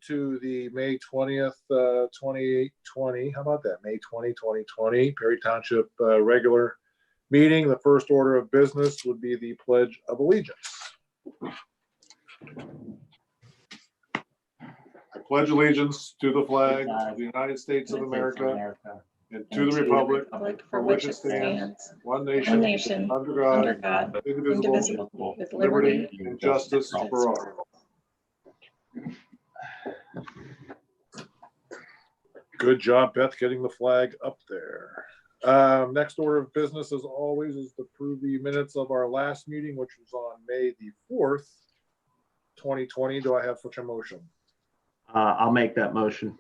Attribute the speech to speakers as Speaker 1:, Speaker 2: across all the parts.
Speaker 1: to the May 20th, 2020. How about that? May 20, 2020 Perry Township regular meeting. The first order of business would be the Pledge of Allegiance. I pledge allegiance to the flag of the United States of America and to the republic for which it stands, one nation, under God, indivisible, with liberty and justice for all. Good job, Beth, getting the flag up there. Next order of business, as always, is to approve the minutes of our last meeting, which was on May the 4th, 2020. Do I have such a motion?
Speaker 2: I'll make that motion.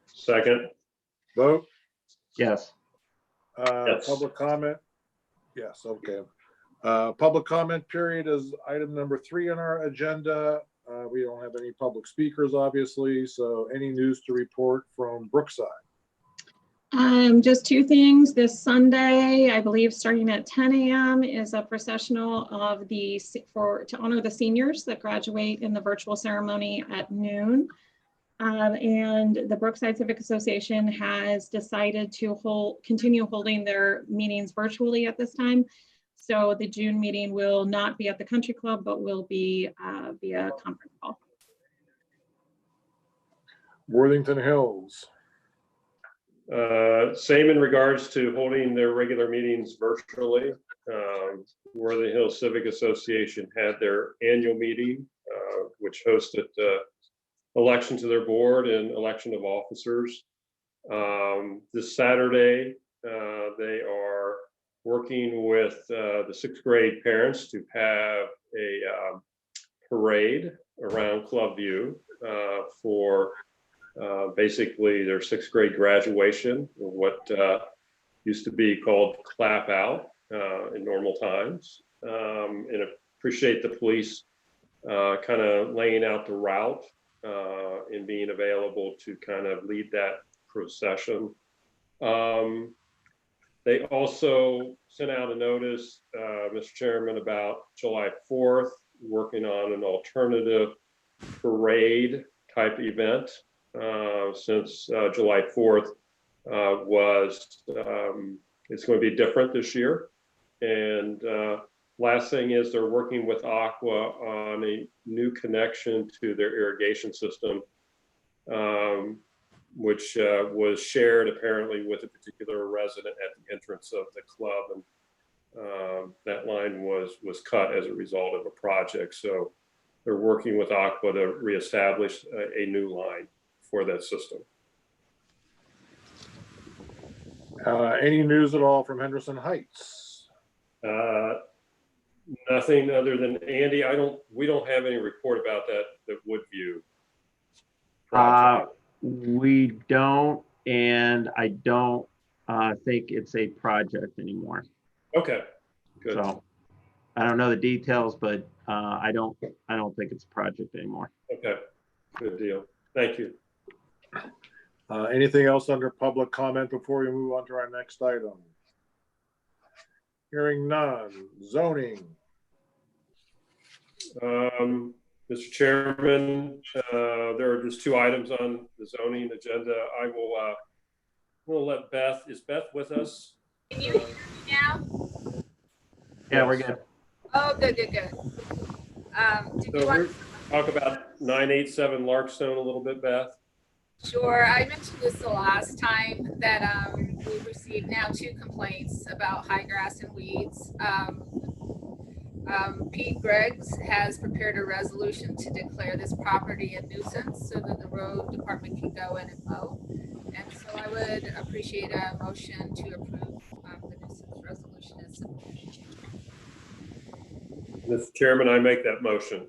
Speaker 3: Second.
Speaker 1: Vote?
Speaker 2: Yes.
Speaker 3: Yes.
Speaker 1: Public comment? Yes, okay. Public comment period is item number 3 on our agenda. We don't have any public speakers, obviously, so any news to report from Brookside?
Speaker 4: Just 2 things. This Sunday, I believe, starting at 10 a.m. is a processional of to honor the seniors that graduate in the virtual ceremony at noon. And the Brookside Civic Association has decided to continue holding their meetings virtually at this time. So the June meeting will not be at the country club, but will be via conference call.
Speaker 1: Worthington Hills.
Speaker 3: Same in regards to holding their regular meetings virtually. Worthington Hills Civic Association had their annual meeting, which hosted election to their board and election of officers. This Saturday, they are working with the 6th grade parents to have a parade around Club View for basically their 6th grade graduation, what used to be called clap out in normal times. And appreciate the police kind of laying out the route and being available to kind of lead that procession. They also sent out a notice, Mr. Chairman, about July 4th, working on an alternative parade type event. Since July 4th it's going to be different this year. And last thing is they're working with Aqua on a new connection to their irrigation system, which was shared apparently with a particular resident at the entrance of the club. And that line was cut as a result of a project. So they're working with Aqua to reestablish a new line for that system.
Speaker 1: Any news at all from Henderson Heights?
Speaker 3: Nothing other than Andy. We don't have any report about that Woodview project.
Speaker 2: We don't, and I don't think it's a project anymore.
Speaker 3: Okay, good.
Speaker 2: So I don't know the details, but I don't think it's a project anymore.
Speaker 3: Okay, good deal. Thank you.
Speaker 1: Anything else under public comment before we move on to our next item? Hearing none. Zoning.
Speaker 3: Mr. Chairman, there are just 2 items on the zoning agenda. I will let Beth. Is Beth with us?
Speaker 5: Can you hear me now?
Speaker 2: Yeah, we're good.
Speaker 5: Oh, good. Did
Speaker 3: So
Speaker 5: you want
Speaker 3: to talk about 987 Larkstone a little bit, Beth?
Speaker 5: Sure. I mentioned this the last time that we've received now 2 complaints about high grass and weeds. Pete Greggs has prepared a resolution to declare this property a nuisance so that the road department can go in and mow. And so I would appreciate a motion to approve the nuisance resolution as submitted.
Speaker 3: Mr. Chairman, I make that motion.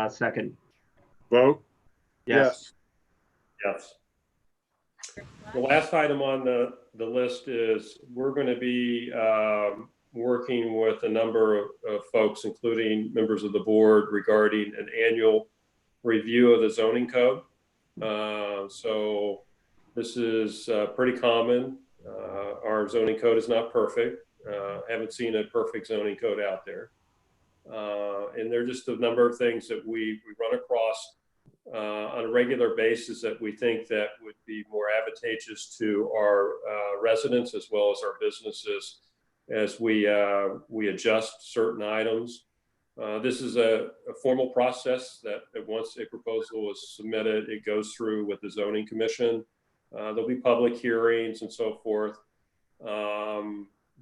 Speaker 2: Second.
Speaker 1: Vote?
Speaker 2: Yes.
Speaker 3: Yes. The last item on the list is we're going to be working with a number of folks, including members of the board, regarding an annual review of the zoning code. So this is pretty common. Our zoning code is not perfect. Haven't seen a perfect zoning code out there. And there are just a number of things that we run across on a regular basis that we think that would be more advantageous to our residents as well as our businesses as we adjust certain items. This is a formal process that once a proposal is submitted, it goes through with the zoning commission. There'll be public hearings and so forth.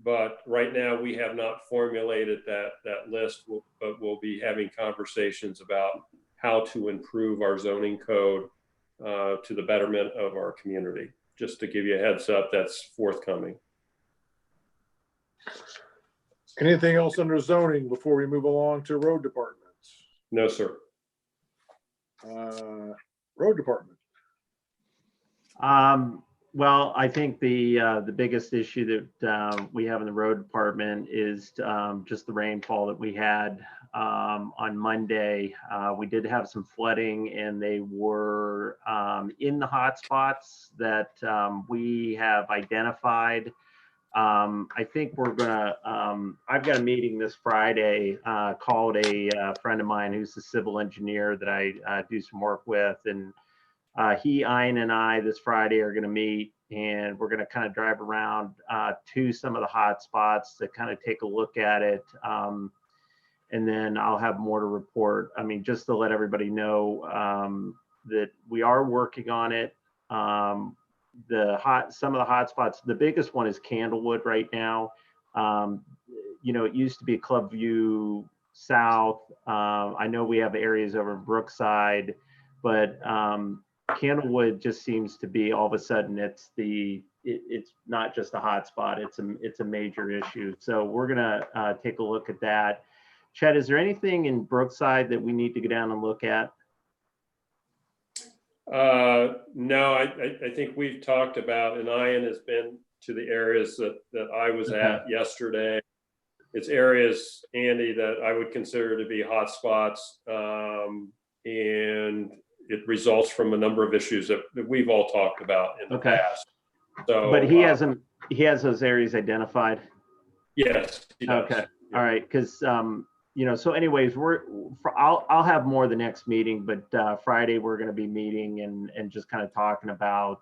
Speaker 3: But right now we have not formulated that list, but we'll be having conversations about how to improve our zoning code to the betterment of our community. Just to give you a heads up, that's forthcoming.
Speaker 1: Anything else under zoning before we move along to road departments?
Speaker 3: No, sir.
Speaker 1: Road department.
Speaker 2: Well, I think the biggest issue that we have in the road department is just the rainfall that we had on Monday. We did have some flooding, and they were in the hot spots that we have identified. I think we're gonna, I've got a meeting this Friday, called a friend of mine who's a civil engineer that I do some work with, and Ian and I this Friday are gonna meet, and we're gonna kind of drive around to some of the hot spots to kind of take a look at it. And then I'll have more to report. I mean, just to let everybody know that we are working on it. Some of the hot spots, the biggest one is Candlewood right now. You know, it used to be Clubview South. I know we have areas over in Brookside, but Candlewood just seems to be all of a sudden it's not just a hot spot, it's a major issue. So we're gonna take a look at that. Chet, is there anything in Brookside that we need to go down and look at?
Speaker 3: No, I think we've talked about, and Ian has been to the areas that I was at yesterday. It's areas, Andy, that I would consider to be hot spots, and it results from a number of issues that we've all talked about in the past. So,
Speaker 2: but he has those areas identified.
Speaker 3: Yes, he does.
Speaker 2: Okay,
Speaker 3: Yeah.
Speaker 2: all right, because you know, so anyways, I'll have more the next meeting, but Friday we're going to be meeting and just kind of talking about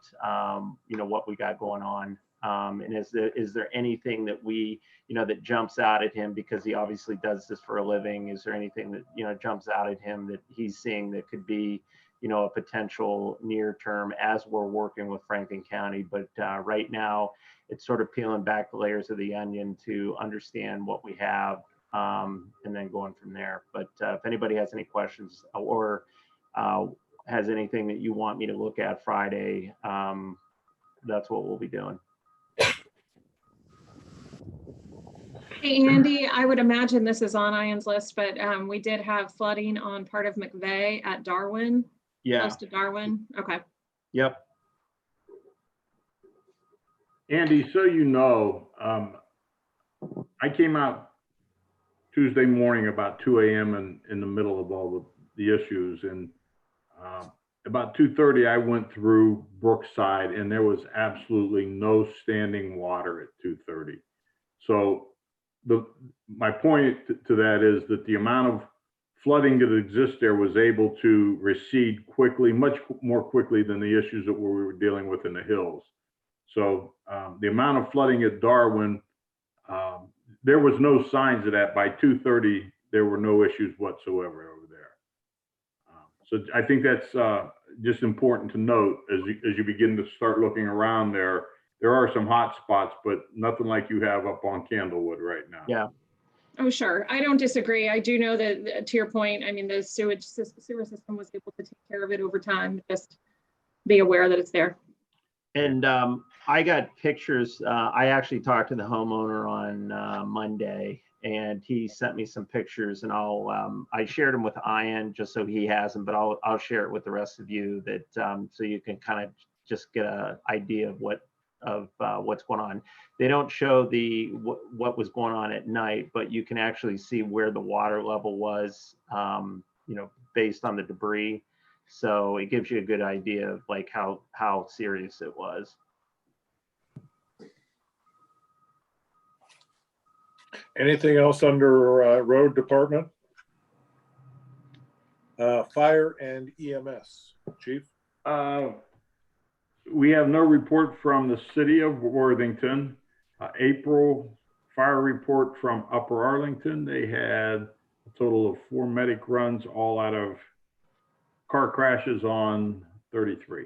Speaker 2: you know, what we got going on, and is there anything that that jumps out at him, because he obviously does this for a living? Is there anything that jumps out at him that he's seeing that could be a potential near term as we're working with Franklin County? But right now it's sort of peeling back the layers of the onion to understand what we have, and then going from there. But if anybody has any questions or has anything that you want me to look at Friday, that's what we'll be doing.
Speaker 4: Hey, Andy, I would imagine this is on Ian's list, but we did have flooding on part of McVeigh at Darwin.
Speaker 2: Yeah.
Speaker 4: Close to Darwin. Okay.
Speaker 2: Yep.
Speaker 6: Andy, so you know, I came out Tuesday morning about 2 a.m. in the middle of all the issues, and about 2:30 I went through Brookside, and there was absolutely no standing water at 2:30. So my point to that is that the amount of flooding that exists there was able to recede quickly, much more quickly than the issues that we were dealing with in the hills. So the amount of flooding at Darwin, there was no signs of that. By 2:30, there were no issues whatsoever over there. So I think that's just important to note as you begin to start looking around there. There are some hot spots, but nothing like you have up on Candlewood right now.
Speaker 2: Yeah.
Speaker 4: Oh, sure. I don't disagree. I do know that, to your point, I mean, the sewer system was able to take care of it over time. Just be aware that it's there.
Speaker 2: And I got pictures. I actually talked to the homeowner on Monday, and he sent me some pictures, and I shared them with Ian just so he has them, but I'll share it with the rest of you, that so you can kind of just get an idea of what's going on. They don't show what was going on at night, but you can actually see where the water level was, based on the debris. So it gives you a good idea of like how serious it was.
Speaker 1: Anything else under road department? Fire and EMS, Chief?
Speaker 6: We have no report from the city of Worthington. April fire report from Upper Arlington. They had a total of 4 medic runs, all out of car crashes on 33.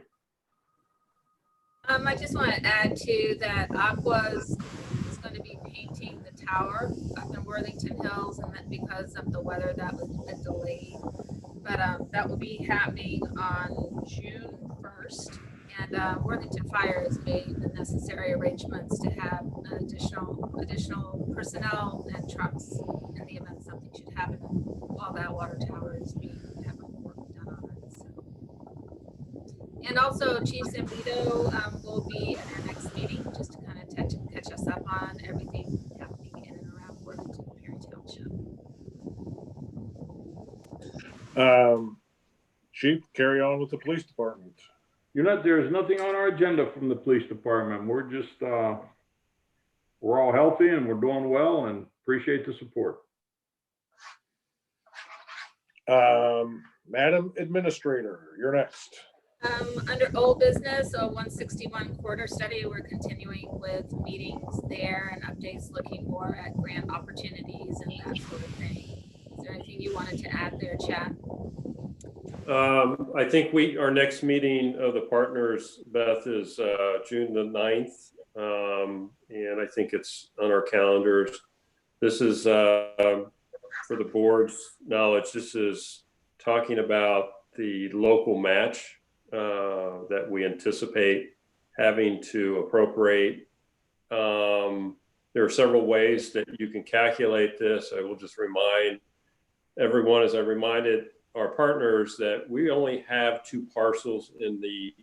Speaker 5: I just want to add to that Aqua's is going to be painting the tower up in Worthington Hills, and that because of the weather that was a bit delayed. But that will be happening on June 1st. And Worthington Fire has made the necessary arrangements to have additional personnel and trucks in the event something should happen while that water tower is being work done on it. So. And also Chief Zambito will be at our next meeting just to kind of catch us up on everything happening in and around Worthington Perry Township.
Speaker 1: Chief, carry on with the police department.
Speaker 6: There's nothing on our agenda from the police department. We're just, we're all healthy and we're doing well and appreciate the support.
Speaker 1: Madam Administrator, you're next.
Speaker 5: Under old business, so 161 quarter study, we're continuing with meetings there and updates looking more at grant opportunities and that sort of thing. Is there anything you wanted to add there, Chad?
Speaker 3: I think our next meeting of the partners, Beth, is June the 9th. And I think it's on our calendars. This is, for the board's knowledge, this is talking about the local match that we anticipate having to appropriate. There are several ways that you can calculate this. I will just remind everyone, as I reminded our partners, that we only have 2 parcels in the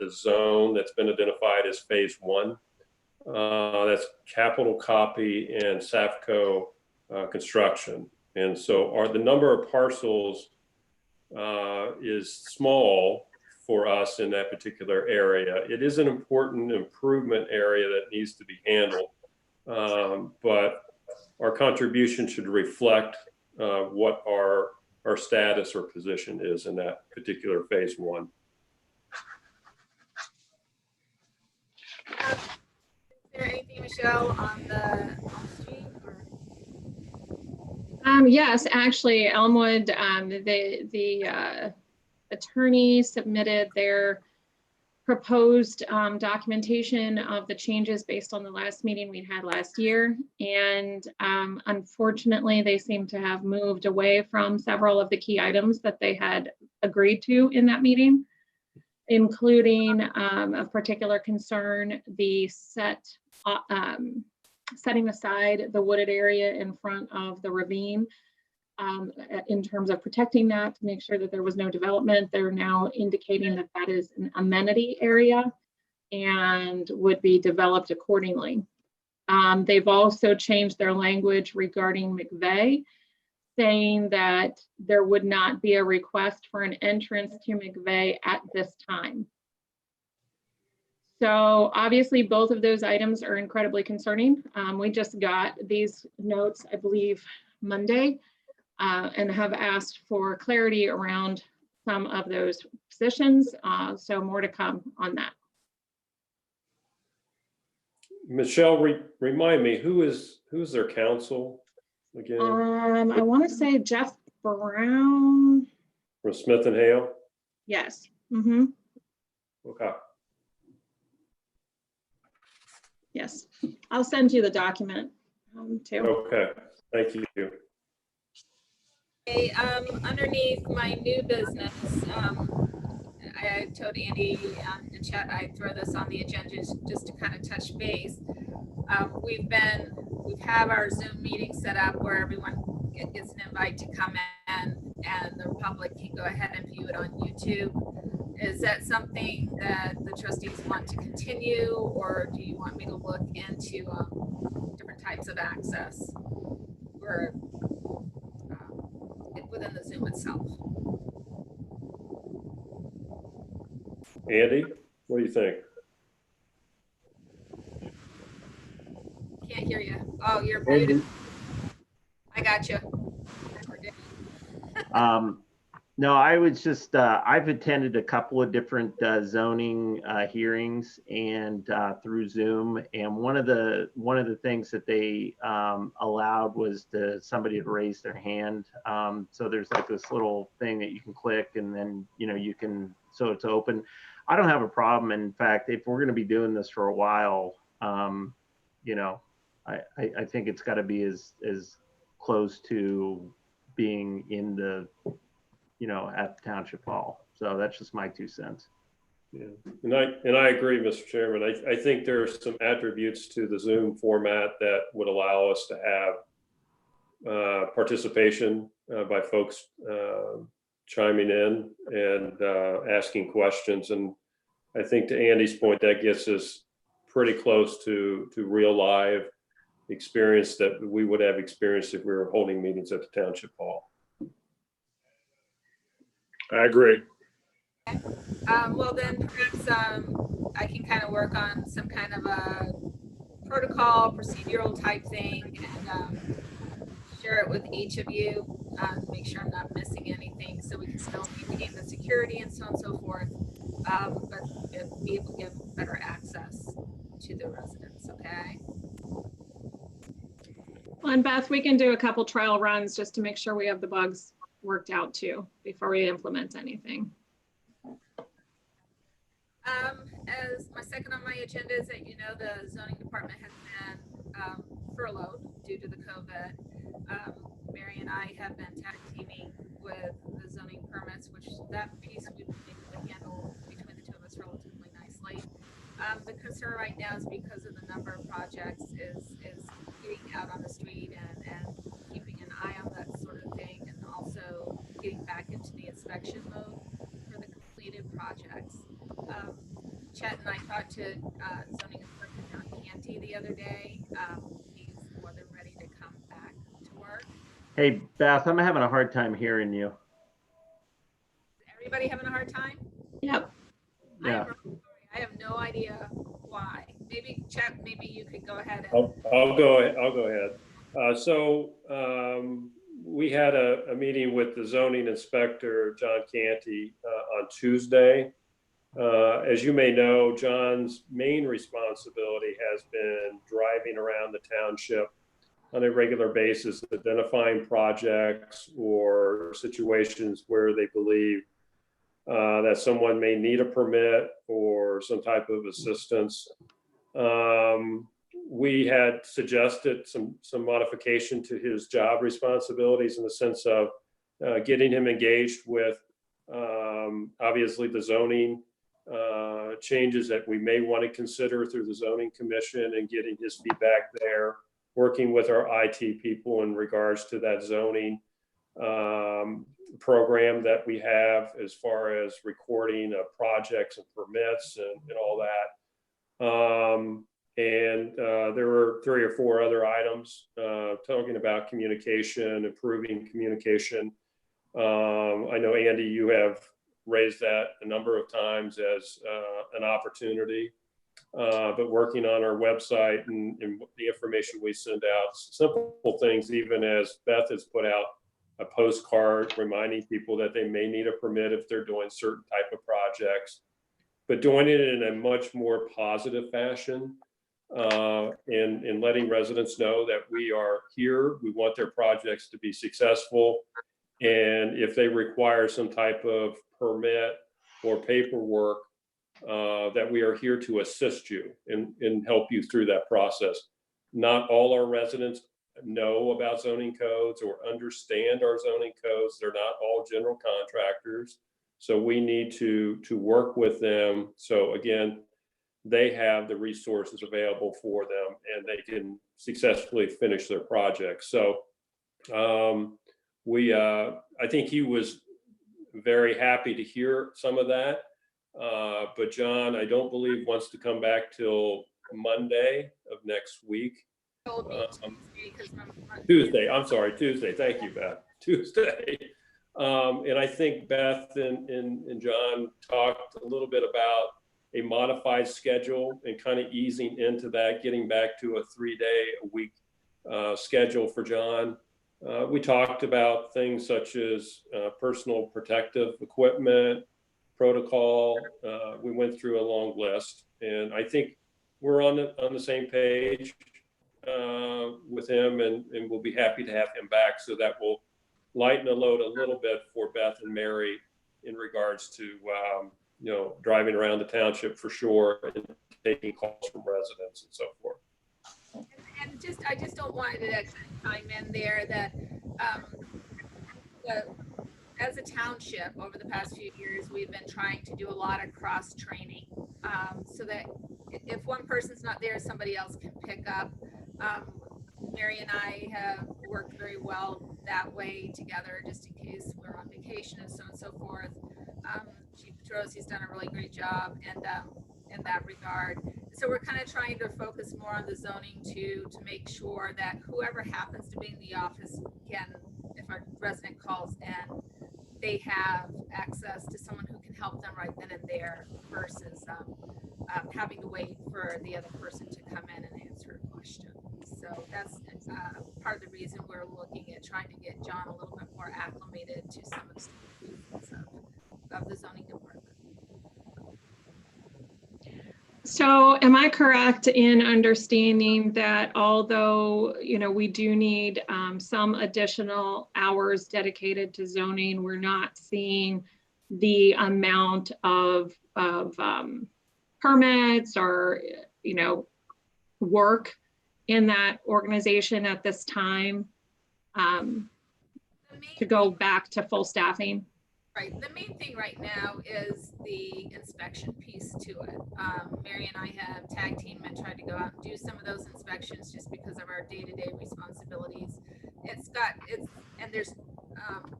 Speaker 3: zone that's been identified as phase 1. That's Capital Copy and Safco Construction. And so the number of parcels is small for us in that particular area. It is an important improvement area that needs to be handled, but our contribution should reflect what our status or position is in that particular phase 1.
Speaker 5: Is there anything, Michelle, on the street?
Speaker 4: Yes, actually, Elmwood, the attorney submitted their proposed documentation of the changes based on the last meeting we had last year. And unfortunately, they seem to have moved away from several of the key items that they had agreed to in that meeting, including of particular concern, the setting aside the wooded area in front of the ravine in terms of protecting that to make sure that there was no development. They're now indicating that that is an amenity area and would be developed accordingly. They've also changed their language regarding McVeigh, saying that there would not be a request for an entrance to McVeigh at this time. So obviously both of those items are incredibly concerning. We just got these notes, I believe, Monday, and have asked for clarity around some of those positions. So more to come on that.
Speaker 3: Michelle, remind me, who is their counsel again?
Speaker 4: I want to say Jeff Brown.
Speaker 3: From Smith and Hale?
Speaker 4: Yes. Mm-hmm.
Speaker 3: Okay.
Speaker 4: Yes. I'll send you the document too.
Speaker 3: Okay. Thank you.
Speaker 5: Okay, underneath my new business, I told Andy in chat I'd throw this on the agenda just to kind of touch base. We've have our Zoom meeting set up where everyone gets an invite to come in and the public can go ahead and view it on YouTube. Is that something that the trustees want to continue, or do you want me to look into different types of access or within the Zoom itself?
Speaker 3: Andy, what do you think?
Speaker 5: Can't hear you. Oh, you're
Speaker 2: Andy?
Speaker 5: muted. I got you.
Speaker 2: No, I was just, I've attended a couple of different zoning hearings and through Zoom. And one of the things that they allowed was somebody to raise their hand. So there's like this little thing that you can click and then, you can, so it's open. I don't have a problem. In fact, if we're going to be doing this for a while, I think it's got to be as close to being in the at the township hall. So that's just my 2 cents.
Speaker 3: Yeah, and I agree, Mr. Chairman. I think there are some attributes to the Zoom format that would allow us to have participation by folks chiming in and asking questions. And I think to Andy's point, that gets us pretty close to real live experience that we would have experienced if we were holding meetings at the township hall.
Speaker 1: I agree.
Speaker 5: Well, then perhaps I can kind of work on some kind of a protocol, procedural type thing, and share it with each of you, make sure I'm not missing anything, so we can still maintain the security and so on and so forth, but be able to give better access to the residents. Okay.
Speaker 4: Well, and Beth, we can do a couple trial runs just to make sure we have the bugs worked out too before we implement anything.
Speaker 5: As my second on my agenda is that the zoning department has been furloughed due to the COVID. Mary and I have been tag teaming with the zoning permits, which that piece we've been able to handle between the two of us relatively nicely. The concern right now is because of the number of projects is getting out on the street and keeping an eye on that sort of thing, and also getting back into the inspection mode for the completed projects. Chet and I talked to zoning inspector John Canty the other day. He's more than ready to come back to work.
Speaker 2: Hey, Beth, I'm having a hard time hearing you.
Speaker 5: Everybody having a hard time?
Speaker 4: Yep.
Speaker 2: Yeah.
Speaker 5: I have no idea why. Maybe Chet, maybe you could go ahead.
Speaker 3: I'll go ahead. So we had a meeting with the zoning inspector, John Canty, on Tuesday. As you may know, John's main responsibility has been driving around the township on a regular basis, identifying projects or situations where they believe that someone may need a permit or some type of assistance. We had suggested some modification to his job responsibilities in the sense of getting him engaged with obviously the zoning changes that we may want to consider through the zoning commission and getting his feedback there, working with our IT people in regards to that zoning program that we have as far as recording of projects and permits and all that. There were 3 or 4 other items talking about communication, improving communication. I know, Andy, you have raised that a number of times as an opportunity, but working on our website and the information we send out, simple things, even as Beth has put out a postcard reminding people that they may need a permit if they're doing certain type of projects, but doing it in a much more positive fashion and letting residents know that we are here. We want their projects to be successful. And if they require some type of permit or paperwork, that we are here to assist you and help you through that process. Not all our residents know about zoning codes or understand our zoning codes. They're not all general contractors. So we need to work with them. So again, they have the resources available for them and they can successfully finish their projects. So I think he was very happy to hear some of that. But John, I don't believe wants to come back till Monday of next week. Tuesday. I'm sorry, Tuesday. Thank you, Beth. Tuesday. And I think Beth and John talked a little bit about a modified schedule and kind of easing into that, getting back to a 3-day-a-week schedule for John. We talked about things such as personal protective equipment, protocol. We went through a long list, and I think we're on the same page with him, and we'll be happy to have him back. So that will lighten the load a little bit for Beth and Mary in regards to you know, driving around the township for sure and taking calls from residents and so forth.
Speaker 5: And I just don't want to chime in there that as a township over the past few years, we've been trying to do a lot of cross training so that if one person's not there, somebody else can pick up. Mary and I have worked very well that way together, just in case we're on vacation and so on and so forth. Chief Petrosi's done a really great job and in that regard. So we're kind of trying to focus more on the zoning to make sure that whoever happens to be in the office can, if a resident calls in, they have access to someone who can help them right then and there versus having to wait for the other person to come in and answer a question. So that's part of the reason we're looking at trying to get John a little bit more acclimated to some of the pieces of the zoning department.
Speaker 4: So am I correct in understanding that although, you know, we do need some additional hours dedicated to zoning, we're not seeing the amount of permits or, you know, work in that organization at this time to go back to full staffing?
Speaker 5: Right. The main thing right now is the inspection piece to it. Mary and I have tag team and tried to go out and do some of those inspections just because of our day-to-day responsibilities. And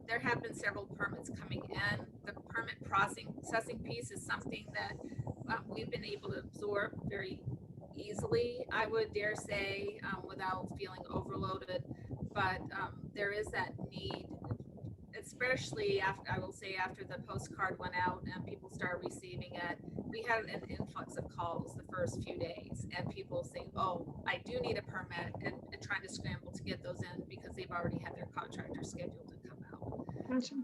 Speaker 5: there have been several permits coming in. The permit processing piece is something that we've been able to absorb very easily, I would dare say, without feeling overloaded. But there is that need, especially after, I will say, after the postcard went out and people started receiving it, we had an influx of calls the first few days and people saying, oh, I do need a permit, and trying to scramble to get those in because they've already had their contractor scheduled to come out.
Speaker 4: Gotcha.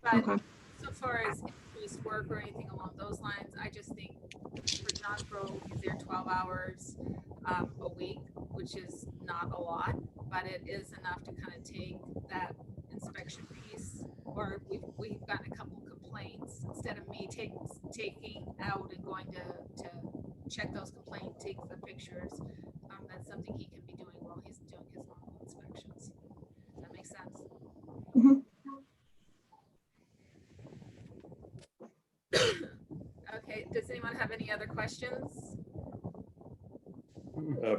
Speaker 5: But
Speaker 4: Okay.
Speaker 5: so far as increased work or anything along those lines, I just think for John's role, he's there 12 hours a week, which is not a lot, but it is enough to kind of take that inspection piece. Or we've gotten a couple complaints. Instead of me taking out and going to check those complaints, take the pictures, that's something he can be doing while he's doing his normal inspections. Does that make sense?
Speaker 4: Mm-hmm.
Speaker 5: Okay, does anyone have any other questions?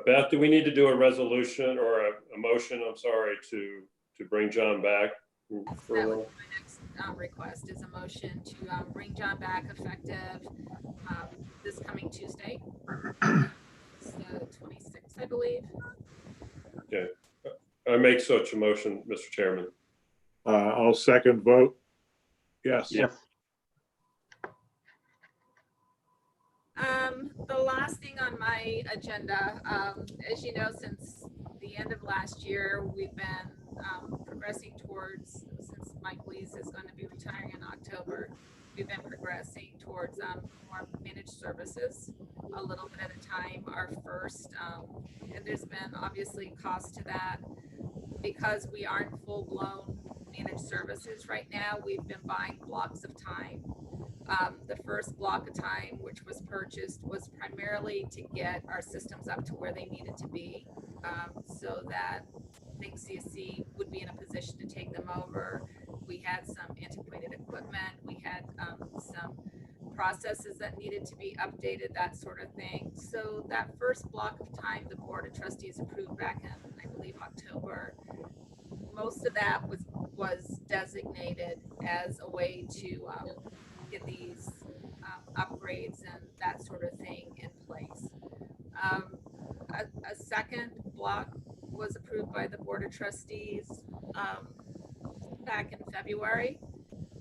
Speaker 3: Beth, do we need to do a resolution or a motion, I'm sorry, to bring John back?
Speaker 5: That would be my next request, is a motion to bring John back effective this coming Tuesday. It's the 26th, I believe.
Speaker 3: Okay, I make such a motion, Mr. Chairman.
Speaker 1: I'll second vote. Yes.
Speaker 2: Yes.
Speaker 5: The last thing on my agenda, as you know, since the end of last year, we've been progressing towards, since Mike Lees is going to be retiring in October, we've been progressing towards more managed services, a little bit at a time. Our first, and there's been obviously cost to that because we aren't full-blown managed services right now. We've been buying blocks of time. The first block of time, which was purchased, was primarily to get our systems up to where they needed to be, so that I think CSC would be in a position to take them over. We had some antiquated equipment. We had some processes that needed to be updated, that sort of thing. So that first block of time, the Board of Trustees approved back in, I believe, October. Most of that was designated as a way to get these upgrades and that sort of thing in place. A second block was approved by the Board of Trustees back in February.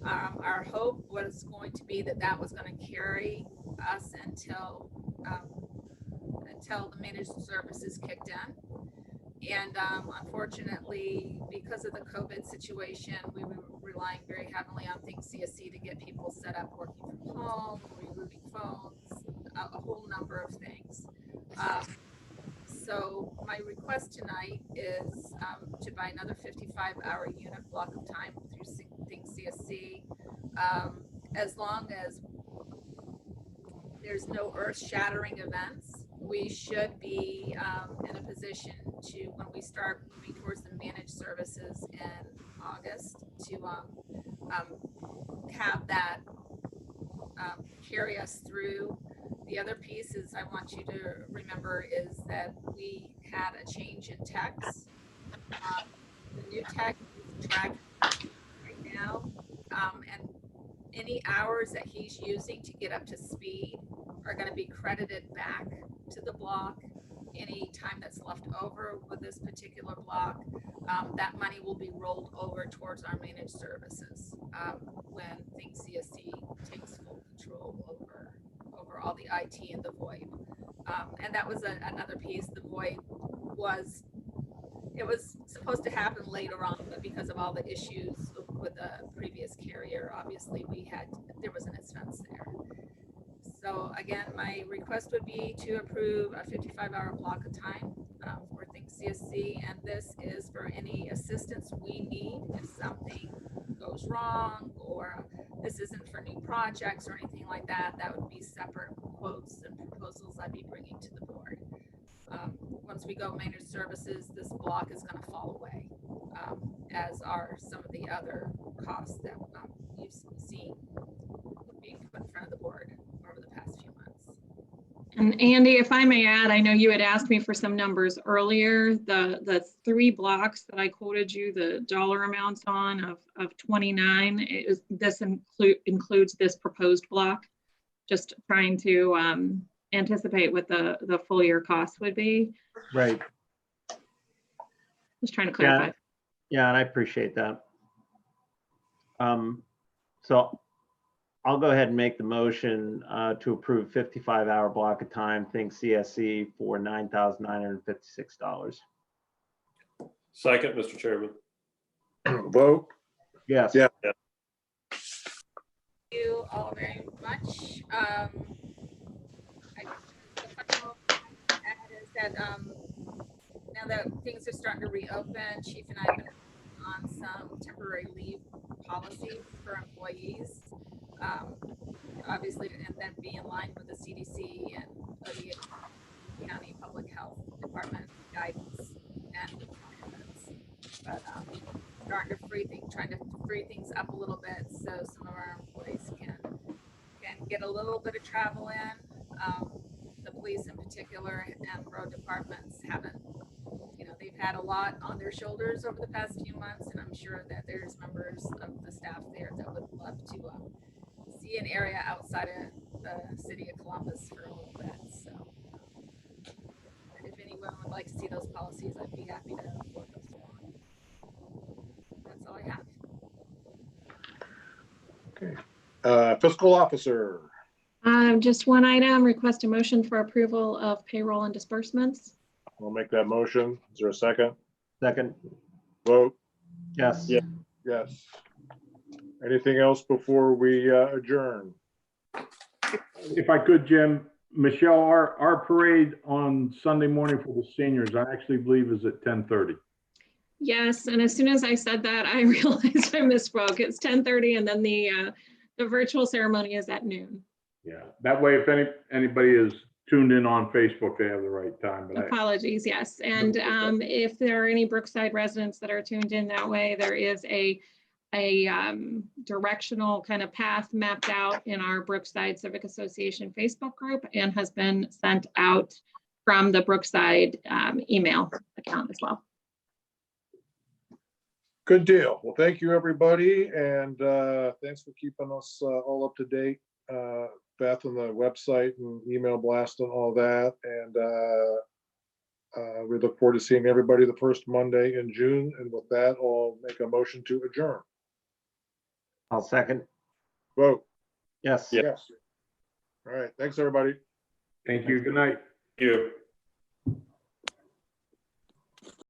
Speaker 5: Our hope was going to be that that was going to carry us until the managed services kicked in. And unfortunately, because of the COVID situation, we were relying very heavily on Think CSC to get people set up working from home, rerouting phones, a whole number of things. So my request tonight is to buy another 55-hour unit block of time through Think CSC, as long as there's no earth-shattering events. We should be in a position to, when we start moving towards the managed services in August, to have that carry us through. The other piece is I want you to remember is that we had a change in techs. The new tech is tracking right now, and any hours that he's using to get up to speed are going to be credited back to the block. Any time that's left over with this particular block, that money will be rolled over towards our managed services when Think CSC takes full control over all the IT and the VoIP. And that was another piece. The VoIP was supposed to happen later on, but because of all the issues with the previous carrier, obviously there was an expense there. So again, my request would be to approve a 55-hour block of time for Think CSC, and this is for any assistance we need if something goes wrong, or this isn't for new projects or anything like that. That would be separate quotes and proposals I'd be bringing to the board. Once we go managed services, this block is going to fall away, as are some of the other costs that you've seen being put in front of the board over the past few months.
Speaker 4: And Andy, if I may add, I know you had asked me for some numbers earlier. The 3 blocks that I quoted you, the dollar amounts on of 29, this includes this proposed block. Just trying to anticipate what the full year cost would be.
Speaker 2: Right.
Speaker 4: Just trying to clarify.
Speaker 2: Yeah, and I appreciate that. So I'll go ahead and make the motion to approve 55-hour block of time, Think CSC, for $9,956.
Speaker 3: Second, Mr. Chairman.
Speaker 1: Vote.
Speaker 2: Yes.
Speaker 1: Yeah.
Speaker 5: Thank you all very much. Is that now that things are starting to reopen, Chief and I have been on some temporary leave policies for employees. Obviously, and then be in line with the CDC and the County Public Health Department guidance and requirements. But starting to trying to free things up a little bit so some of our employees can get a little bit of travel in. The police in particular and road departments haven't, they've had a lot on their shoulders over the past few months, and I'm sure that there's members of the staff there that would love to see an area outside of the city of Columbus for a little bit. So if anyone would like to see those policies, I'd be happy to forward those along. That's all I have.
Speaker 1: Okay. Fiscal officer.
Speaker 4: Just one item, request a motion for approval of payroll and disbursements.
Speaker 1: I'll make that motion. Is there a second?
Speaker 2: Second.
Speaker 1: Vote.
Speaker 2: Yes.
Speaker 1: Yeah. Yes. Anything else before we adjourn?
Speaker 6: If I could, Jim, Michelle, our parade on Sunday morning for the seniors, I actually believe is at 10:30.
Speaker 4: Yes, and as soon as I said that, I realized I misspoke. It's 10:30, and then the virtual ceremony is at noon.
Speaker 6: Yeah, that way, if anybody is tuned in on Facebook, they have the right time. But
Speaker 4: Apologies, yes. And if there are any Brookside residents that are tuned in that way, there is a directional kind of path mapped out in our Brookside Civic Association Facebook group and has been sent out from the Brookside email account as well.
Speaker 1: Good deal. Well, thank you, everybody. And thanks for keeping us all up to date. Beth on the website and email blast and all that. And we look forward to seeing everybody the first Monday in June. And with that, I'll make a motion to adjourn.
Speaker 2: I'll second.
Speaker 1: Vote.
Speaker 2: Yes.
Speaker 3: Yeah.
Speaker 1: Yes. All right, thanks, everybody.
Speaker 6: Thank you. Good night.
Speaker 3: Thank you.